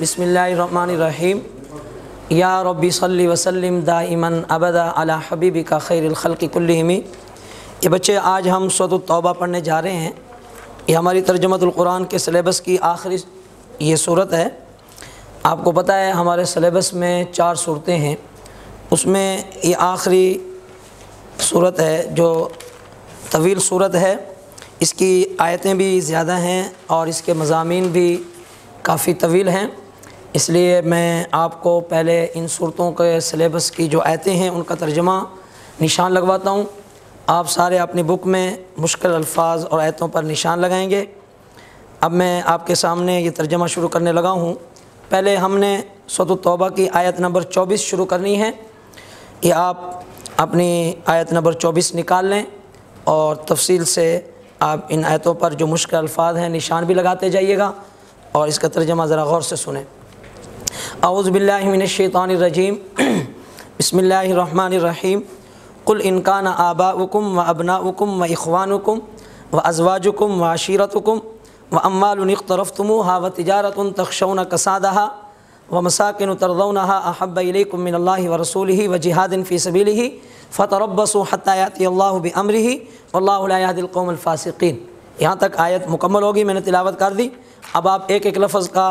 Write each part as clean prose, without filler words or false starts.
बिस्मिल्लाहिर्रहमानिर्रहीम। या रब्बी सल्ली वसल्लिम दाइमन अबदा अला हबीबिका खैरिल खल्क़ि कुल्लिहिम। ये बच्चे, आज हम सूरत तौबा पढ़ने जा रहे हैं। ये हमारी तर्जुमतुल कुरान के सिलेबस की आखिरी ये सूरत है। आपको पता है हमारे सिलेबस में 4 सूरतें हैं, उसमें ये आखिरी सूरत है जो तवील सूरत है। इसकी आयतें भी ज़्यादा हैं और इसके मज़ामीन भी काफ़ी तवील हैं, इसलिए मैं आपको पहले इन सूरतों के सिलेबस की जो आयतें हैं उनका तर्जुमा निशान लगवाता हूँ। आप सारे अपनी बुक में मुश्किल अल्फाज और आयतों पर निशान लगाएंगे। अब मैं आपके सामने ये तर्जुमा शुरू करने लगा हूँ। पहले हमने सूरत तौबा की आयत नंबर 24 शुरू करनी है। ये आप अपनी आयत नंबर 24 निकाल लें और तफसील से आप इन आयतों पर जो मुश्किल अल्फाज हैं निशान भी लगाते जाइएगा और इसका तर्जुमा ज़रा गौर से सुनें। औज़ु बिल्लाहि मिनश शैतानिर रजीम। बिस्मिल्लाहिर्रहमानिर्रहीम। कुल इन काना आबाउकुम व अबनाउकुम व इख्वानुकुम व अज़वाजुकुम व अशीरतुकुम व अम्वालुन इक़्तरफ़्तुमूहा व तिजारतुन तख़शौना कसादहा व मसाकिनु तर्ज़ौनहा अहब्ब इलैकुम मिनल्लाहि व रसूलिही व जिहादिन फ़ी सबीलिही फ़तरब्बसू हत्ता याति अल्लाहु बिअम्रिही वल्लाहु ला यहदिल क़ौमल फ़ासिक़ीन। यहाँ तक आयत मुकम्मल होगी, मैंने तिलावत कर दी। अब आप एक एक लफ्ज़ का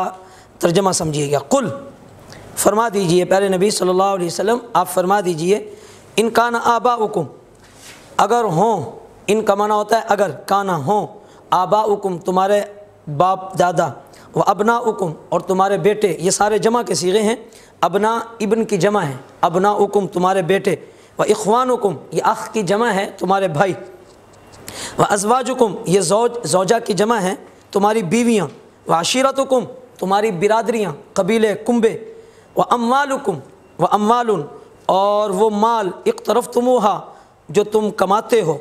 तर्जुमा समझिएगा। कुल, फरमा दीजिए, पहले नबी सल्लल्लाहु अलैहि वसल्लम आप फरमा दीजिए, इन काना आबाउकुम, अगर हों, इन का माना होता है अगर, काना हों, आबाउकुम तुम्हारे बाप दादा, व अबनाउकुम और तुम्हारे बेटे, ये सारे जमा के सीगे हैं। अबना इब्न की जमा है, अबनाउकुम तुम्हारे बेटे, व इख्वानुकुम ये अख की जमा है तुम्हारे भाई, व अज़वाजुकुम ये ज़ौजा की जमा है तुम्हारी बीवियाँ, व अशीरतुकुम तुम्हारी बिरादरियाँ, कबीले, कुंबे, व अम्वालुकुम व अम्वालुन और वो माल, इक़्तरफ़्तुमूहा जो तुम कमाते हो,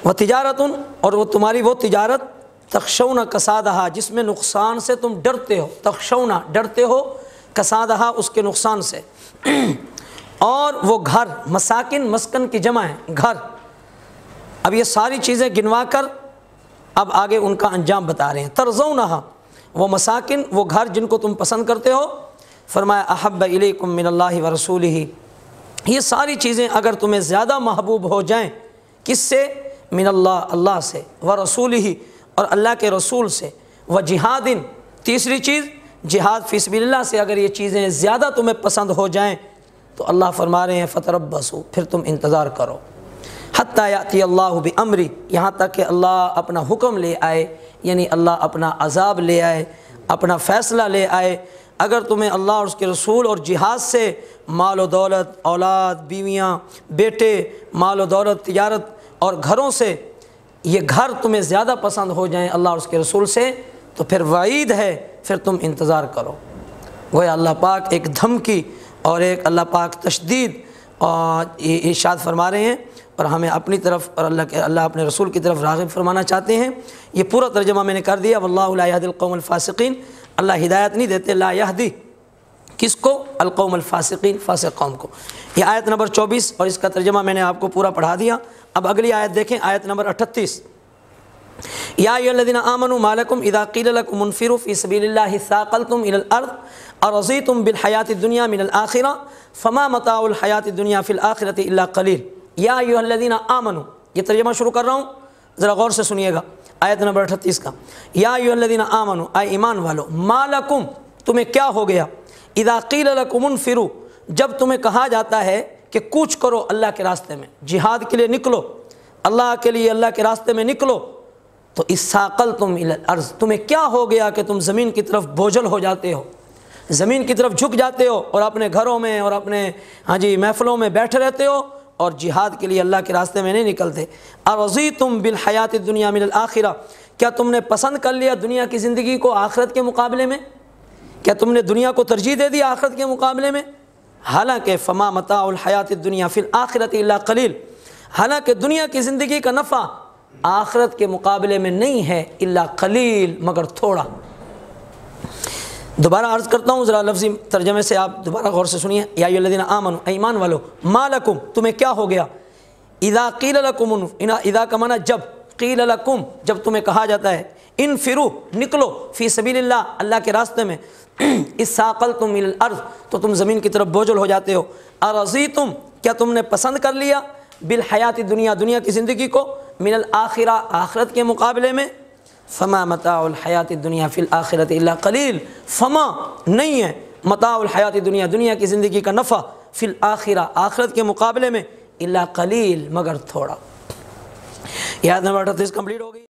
व तिजारतुन और वो तुम्हारी वो तिजारत, तख़शौना कसादहा जिसमें नुकसान से तुम डरते हो, तख़शौना डरते हो, कसादहा उसके नुकसान से, और वो घर, मसाकिन मस्कन की जमा है घर। अब ये सारी चीज़ें गिनवा कर अब आगे उनका अंजाम बता रहे हैं। तर्ज़ौनहा वो मसाकिन, वो घर जिनको तुम पसंद करते हो, फरमाया अहब्ब इलैकुम मिनल्लाहि व रसूलिही, ये सारी चीज़ें अगर तुम्हें ज़्यादा महबूब हो जाएं, किससे? मिनल्लाह अल्लाह से, व रसूलिही और अल्लाह के रसूल से, व जिहादिन तीसरी चीज़ जिहाद फ़ी सबिलिल्लाह से अगर ये चीज़ें ज़्यादा तुम्हें पसंद हो जाएं तो अल्लाह फरमा रहे हैं फ़तरब्बसू फिर तुम इंतज़ार करो, हत्ता याति अल्लाहु बिअम्री यहाँ तक कि अल्लाह अपना हुक्म ले आए, यानी अल्लाह अपना अज़ाब ले आए, अपना फ़ैसला ले आए। अगर तुम्हें अल्लाह और उसके रसूल और जिहाद से माल व दौलत, औलाद, बीवियाँ, बेटे, माल व दौलत, तिजारत और घरों से ये घर तुम्हें ज़्यादा पसंद हो जाएं अल्लाह और उसके रसूल से, तो फिर वाईद है, फिर तुम इंतज़ार करो। गोया अल्लाह पाक एक धमकी और एक अल्लाह पाक तशदीद और ये इरशाद फरमा रहे हैं और हमें अपनी तरफ और अल्लाह अपने रसूल की तरफ राग़िब फरमाना चाहते हैं। ये पूरा तर्जुमा मैंने कर दिया। वल्लाहु ला यहदिल क़ौमल फ़ासिक़ीन, अल्लाह हिदायत नहीं देते, ला यहदी किसको? अल क़ौमल फ़ासिक़ीन, फ़ासिक़ कौम को। ये आयत नंबर 24 और इसका तर्जुमा मैंने आपको पूरा पढ़ा दिया। अब अगली आयत देखें, आयत नंबर 38। या अय्युहल्लज़ीना आमनू मा लकुम इज़ा क़ील लकुम उन्फ़िरू फ़ी सबीलिल्लाहि साक़लतुम इलल अर्ज़ अरज़ीतुम बिल हयातिद दुनिया मिनल आख़िरा फ़मा मताउल हयातिद दुनिया फ़िल आख़िरति इल्ला क़लील। या अय्युहल्लज़ीना आमनू, ये तर्जुमा शुरू कर रहा हूँ, ज़रा गौर से सुनिएगा। आयत नंबर 38 का, या अय्युहल्लज़ीना आमनू, आए ईमान वालो, मा लकुम तुम्हें क्या हो गया, इज़ा क़ील लकुम उन्फ़िरू जब तुम्हें कहा जाता है कि कूच करो अल्लाह के रास्ते में, जिहाद के लिए निकलो, अल्लाह के लिए अल्लाह के रास्ते में निकलो, तो इस्साक़लतुम इलल अर्ज़ तुम्हें क्या हो गया कि तुम ज़मीन की तरफ बोझल हो जाते हो, ज़मीन की तरफ झुक जाते हो और अपने घरों में और अपने महफ़िलों में बैठे रहते हो और जिहाद के लिए अल्लाह के रास्ते में नहीं निकलते। अरज़ीतुम बिल हयातिद दुनिया मिनल आख़िरा, क्या तुमने पसंद कर लिया दुनिया की ज़िंदगी को आखिरत के मुकाबले में? क्या तुमने दुनिया को तरजीह दे दी आखिरत के मुकाबले में? हालांकि फ़मा मताउल हयातिद दुनिया फ़िल आख़िरति इल्ला क़लील, हालांकि दुनिया की ज़िंदगी का नफ़ा आखिरत के मुकाबले में नहीं है, इल्ला क़लील मगर थोड़ा। दोबारा अर्ज़ करता हूँ, ज़रा लफ्ज़ी तर्जमे से आप दोबारा गौर से सुनिए। या अय्युहल्लज़ीना आमनू, ईमान वालो, मा लकुम तुम्हें क्या हो गया, इज़ा क़ील लकुम, इज़ा का माना जब, क़ील लकुम जब तुम्हें कहा जाता है, इन फिरू निकलो, फ़ी सबीलिल्लाह अल्लाह के रास्ते में, اثاقلتم الی الارض، تو تم زمین کی طرف بوجھل ہو جاتے ہو۔ ارضیتم، کیا تم نے پسند کر لیا، بالحیات دنیا، دنیا کی زندگی کو، من الآخرہ، آخرت کے مقابلے میں، فما متاع الحیات الدنیا فی الآخرۃ الا قلیل، فما نہیں ہے متاع الحیات دنیا، دنیا کی زندگی کا نفع، فی الآخرہ، آخرت کے مقابلے میں، الا قلیل، مگر تھوڑا۔ یاد نمبر 38 کمپلیٹ ہو گئی۔